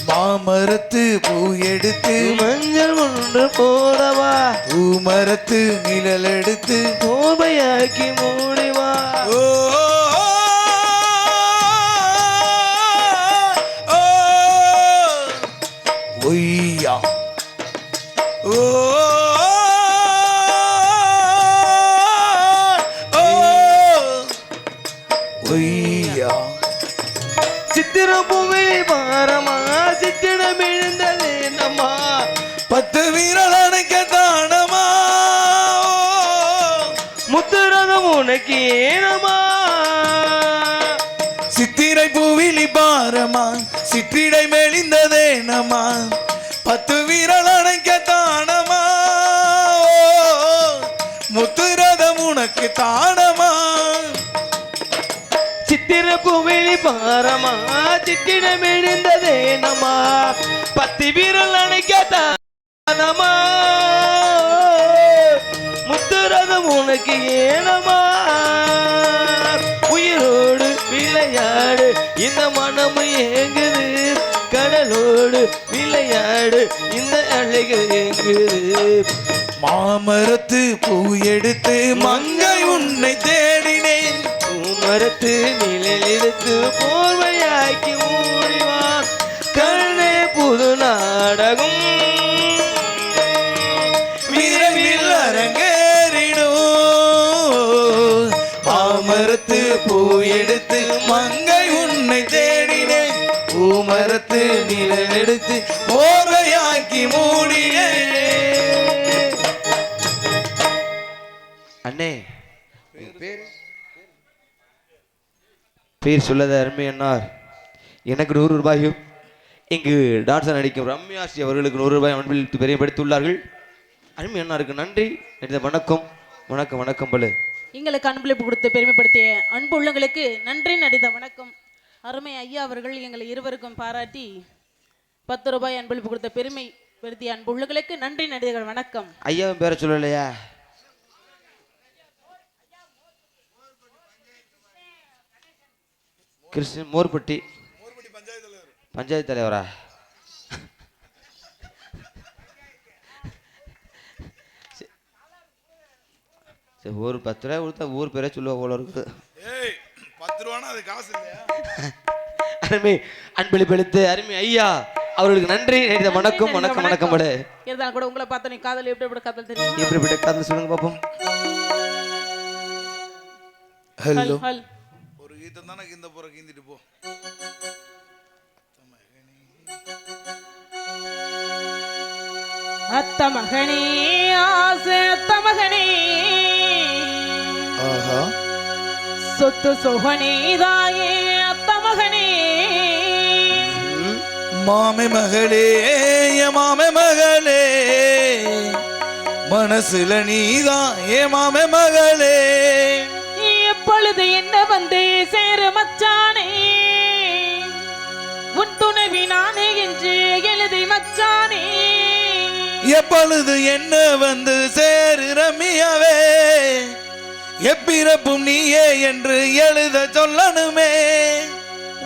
மாமரத்து பூ எடுத்து மஞ்சள் ஒன்று போடவா, பூமரத்து நிழல் எடுத்து போர்வையாக்கி மூடிவா, ஓ ஒய்யா ஓ ஒய்யா சித்திர பூவே பாரமா, சித்திரம் எழுந்தது நம்மா, 10 வீரல் அணைக்க தானமா, முத்துரகம் உனக்கு ஏனமா, சித்திரை பூவிலி பாரமா, சிற்றிடை மெலிந்ததே நமா, 10 வீரல் அணைக்க தானமா, முத்துரதம் உனக்கு தானமா, சித்திர பூவேலி பாரமா, சித்திரம் எழுந்ததே நம்மா, 10 வீரல் அணைக்கத்தானமா, முத்துரகம் உனக்கு ஏனமா, உயிரோடு விளையாடு இந்த மனமு ஏங்குது, கடலோடு விளையாடு நாடு இந்த அழகு எங்குது மாமரத்து பூ எடுத்து மங்கை உன்னை தேடினேன் மரத்து நிழல் எடுத்து போர்வையாக்கி மூடிவான் கண்ணே புது நாடகம் விரைவில் அரங்கேறிடும் மாமரத்து பூ எடுத்து மங்கை உன்னை தேடினேன் பூமரத்து நிழல் எடுத்து போர்வையாக்கி மூடினேன். அண்ணே பேர் சொல்லத அருமை அண்ணார் எனக்கு 100 ரூபாயும் இங்கு டான்ஸர் நடிக்கும் ரம்யாஸ்ரீ அவர்களுக்கு 100 ரூபாய் அன்பில் பெரியப்படுத்தியுள்ளார்கள். அருமை அண்ணாருக்கு நன்றி. வணக்கம் வணக்கம் வணக்கம் பல எங்களுக்கு அன்பளிப்பு கொடுத்து பெருமைப்படுத்திய அன்பு உள்ளங்களுக்கு நன்றி நடித்த வணக்கம். அருமை ஐயா அவர்கள் எங்களை இருவருக்கும் பாராட்டி 10 ரூபாய் அன்பளிப்பு கொடுத்த பெருமை படுத்திய அன்பு உள்ளங்களுக்கு நன்றி நடிகர்கள் வணக்கம். ஐயாவும் பேரை சொல்லலையா? கிருஷ்ணன் மோர்பட்டி பஞ்சாயத்து தலைவரா? சரி, ஒரு 10 ரூபாய் கொடுத்தா ஊர் பேரே சொல்லுவா போல இருக்குது. 10 ரூபானா அது காசு இல்லையா? அருமை அன்பளிப்பளித்து அருமை ஐயா அவர்களுக்கு நன்றி. வணக்கம் வணக்கம் வணக்கம் பட இருந்தாலும் கூட உங்களை பார்த்தா நீ காதல் எப்படி காதல் தெரியும்? எப்படிப்பட்ட காதல் சொல்லுங்க பாப்போம். ஹலோ ஒரு கீதம் தானே இந்த போற கீந்திட்டு போ. அத்த மகனே ஆசை அத்த மகனே ஆஹா சொத்து சொகனே தாயே அத்த மகனே மாமே மகளே மாமே மகளே மனசுல நீதான் மாமே மகளே எப்பொழுது என்ன வந்து சேரு மச்சானே உன் துணைவி நானே என்று எழுதி மச்சானே எப்பொழுது என்ன வந்து சேரு ரம்யாவே எப்பிறப்பும் நீயே என்று எழுத சொல்லணுமே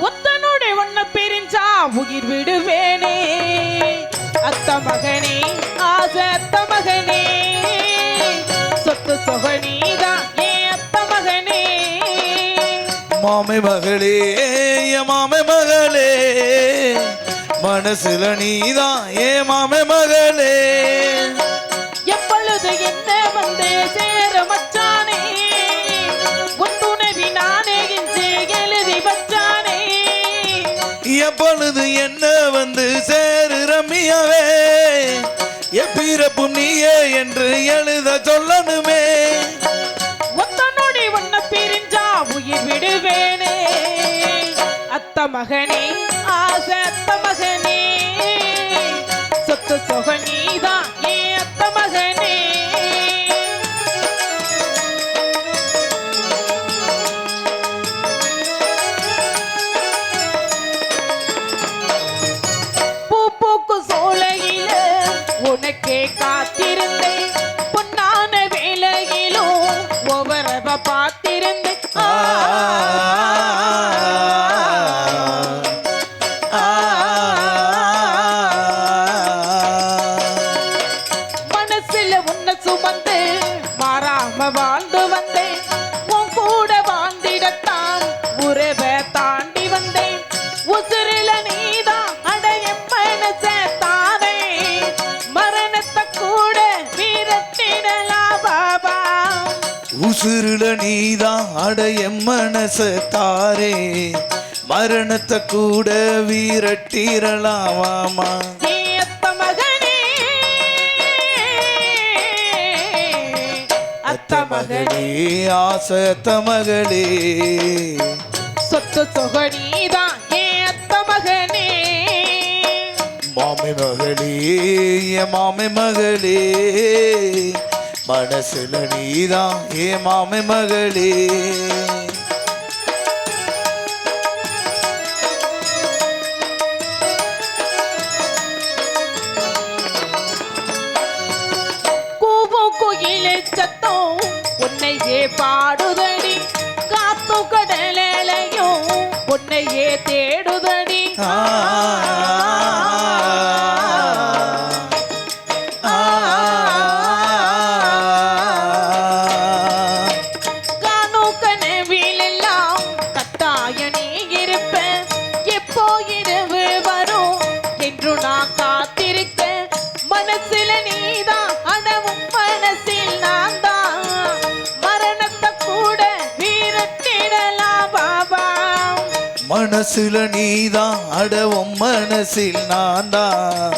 ஒத்தனோட ஒன்ன பிரிஞ்சா உயிர் விடுவேனே அத்த மகனே ஆசை அத்த மகனே சொத்து சொகனீதான் அத்த மகனே மாமே மகளே மாமே மகளே மனசுல நீதான் மாமே மகளே எப்பொழுது என்ன வந்து சேர மச்சானே உன் துணைவி நானே என்று எழுதி வச்சானே எப்பொழுது என்ன வந்து சேரு ரம்யாவே எப்பிறப்பும் நீயே என்று எழுத சொல்லணுமே ஒத்தனோடி ஒன்ன பிரிஞ்சா உயிர் விடுவேனே அத்த மகனே ஆசை அத்த மகனே சொத்து சொகனீதான் அத்த மகனே பூ பூக்கும் சோலையில உனக்கே காத்திருந்தேன் பொன்னான வேலையிலும் ஒவ்வொரு பார்த்திருந்தேன் மனசுல உன்னை சுமந்து மாறாம வாழ்ந்து வந்தேன் உன் கூட வாழ்ந்திடத்தான் உறவை தாண்டி வந்தேன் உசிரில நீதான் அடைய மனச தானே மரணத்தை கூட வீரத்திடலாம் பாபா உசுருல நீதான் அடைய மனச தாரே மரணத்தை கூட வீரட்டிரலாமா அத்த மகனே அத்த மகனே ஆசத்த மகளே சொத்து சொகனீதான் அத்த மகனே மாமே மகளே மாமே மகளே மனசுல நீதான் மாமே மகளே சத்தம் உன்னையே பாடுதடி காத்து கடலையும் உன்னையே தேடுதடி மனசுல நீதான் அடவும் மனசில் நான் தான்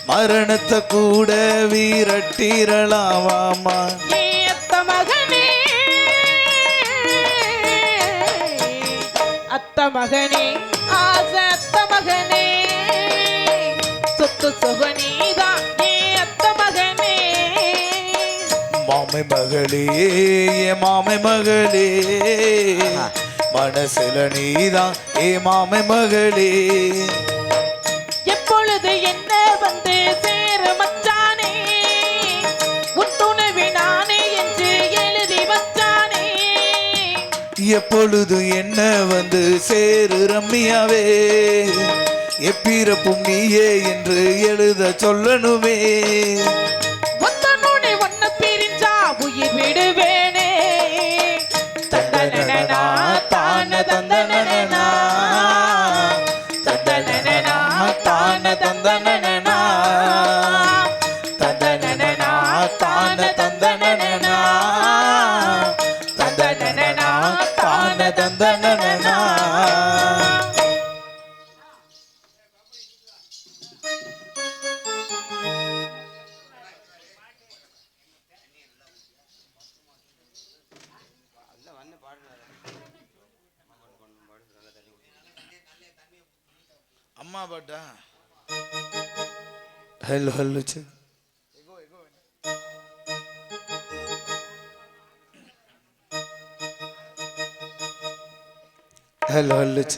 மரணத்தை கூட வீரட்டிரலாவாமா நீ அத்த மகனே ஆசை அத்த மகனே சொத்து சுகனீதான் நீ அத்த மகனே மாமை மகளே என் மாமை மகளே மனசுல நீதான் ஏ மாமை மகளே எப்பொழுது என்ன வந்து சேர மச்சானே உன் துணைவி நானே என்று எழுதி வச்சானே எப்பொழுது என்ன வந்து சேரு ரம்மியாவே எப்பிறப்பும் நீயே என்று எழுத சொல்லணுமே ஒத்தனோடு ஒன்ன பிரிஞ்சா உயிர் விடுவேனே தந்தனனா தான தந்தனனா தந்தனனா தான தந்தனனா தந்தனனா தான தந்தனனா தந்தனனா தான தந்தனனா அம்மா பாட்டா hello hello hello hello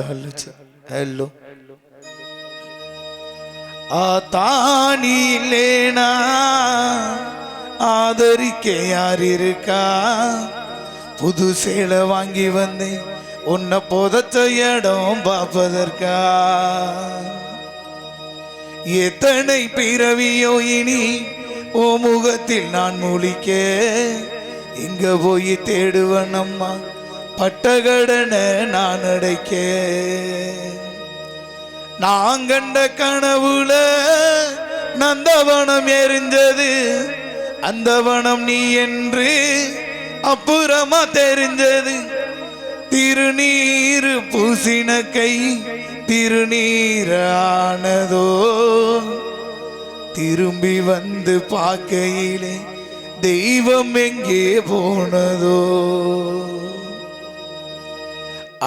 hello hello hello ஆத்தானி இல்லேனா ஆதரிக்க யார் இருக்கா புது சேலை வாங்கி வந்தேன் உன்னை புதைச்ச இடம் பார்ப்பதற்கா எத்தனை பிறவியோ இனி ஓ முகத்தில் நான் முழிக்க இங்க போய் தேடுவன் அம்மா பட்டகடனை நான் அடைக்க நான் கண்ட கனவுல நந்தவனம் எரிஞ்சது அந்த வனம் நீ என்று அப்புறமா தெரிஞ்சது திருநீரு பூசின கை திருநீரானதோ திரும்பி வந்து பார்க்கையிலே தெய்வம் எங்கே போனதோ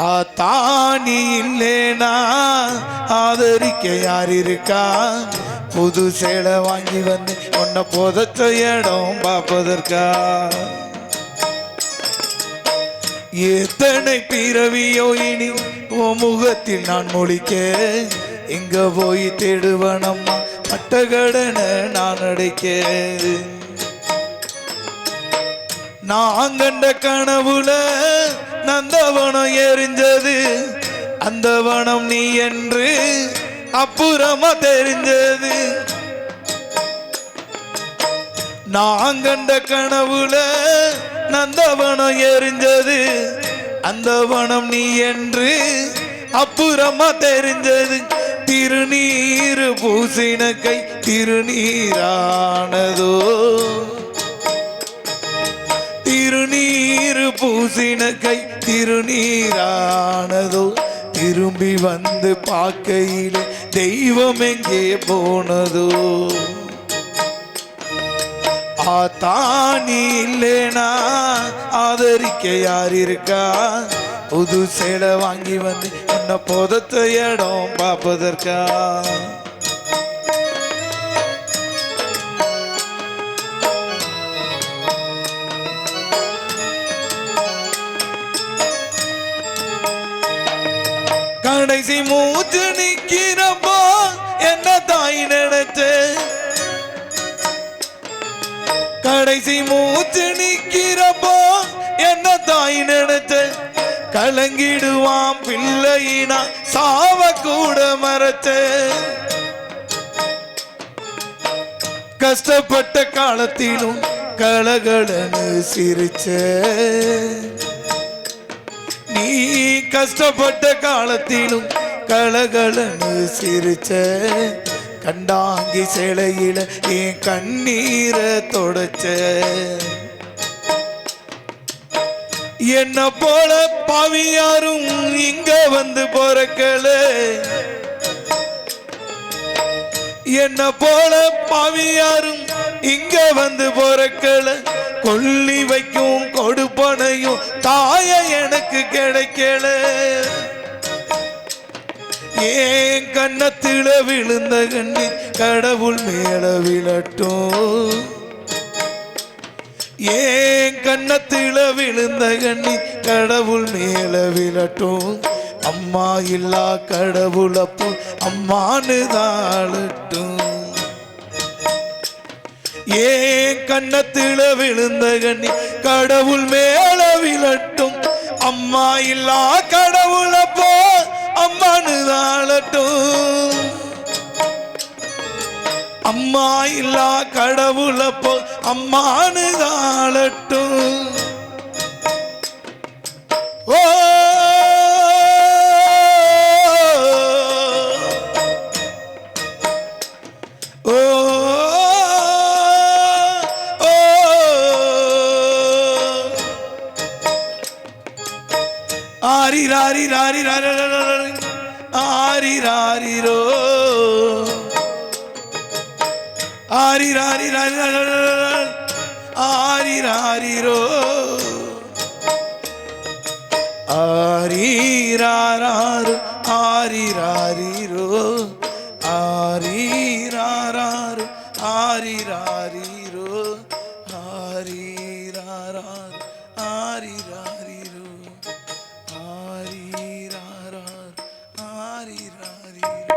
ஆத்தானி இல்லேனா ஆதரிக்க யார் இருக்கா புது சேலை வாங்கி வந்து உன்னை புதைச்ச இடம் பார்ப்பதற்கா எத்தனை பிறவியோ இனி ஓ முகத்தில் நான் முழிக்க எங்க போய் தேடுவனம்மா பட்டகடனை நான் அடைக்க நான் கண்ட கனவுல நந்தவனம் எரிஞ்சது அந்த வனம் நீ என்று அப்புறமா தெரிஞ்சது நான் கண்ட கனவுல நந்தவனம் எரிஞ்சது அந்த வனம் நீ என்று அப்புறமா தெரிஞ்சது திருநீரு பூசின கை திருநீரானதோ திருநீரு பூசின கை திருநீரானதோ திரும்பி வந்து பார்க்கையிலே தெய்வம் எங்கே போனதோ ஆத்தானி இல்லேனா ஆதரிக்க யார் இருக்கா புது சேலை வாங்கி வந்து உன்னை புதைத்த இடம் பார்ப்பதற்கா கடைசி மூச்சு நிக்கிறப்போ என்ன தாய் நினைச்ச கடைசி மூச்சு நிக்கிறப்போ என்ன தாய் நினைச்ச கலங்கிடுவான் பிள்ளையினா சாவ கூட மறைச்ச கஷ்டப்பட்ட காலத்திலும் கலகலன்னு சிரிச்ச நீ கஷ்டப்பட்ட காலத்திலும் கலகலன்னு சிரிச்ச கண்டாங்கி சிலையில என் கண்ணீரை தொடச்ச என்ன போல பாவியாரும் இங்க வந்து பொறக்கல என்ன போல பாவியாரும் இங்க வந்து பொறக்கல கொல்லி வைக்கும் கொடுப்பனையும் தாய எனக்கு கிடைக்கல ஏன் கண்ணத்தில விழுந்த கண்ணீர் கடவுள் மேல விழட்டும் ஏன் கண்ணத்தில விழுந்த கண்ணீர் கடவுள் மேல விழட்டும் அம்மா இல்லா கடவுள் அப்போ அம்மானு தாழட்டும் ஏன் கண்ணத்தில விழுந்த கண்ணீர் கடவுள் மேல விழட்டும் அம்மா இல்லா கடவுள் அப்போ அம்மானு தாழட்டும் அம்மா இல்லா கடவுள் அப்போ அம்மானு தாழட்டும் ஓ ஆரி ராரி ராரி ராரி ஆரி ராரிரோ ஆரி ராரி ராரி ஆரி ராரிரோ ஆரி ராராரு ஆரி ராரிரோ ஆரி ராராரு ஆரி ராரிரோ ஆரி ராராரு ஆரி ராரிரோ ஆரி ராராரு ஆரி ராரிரோ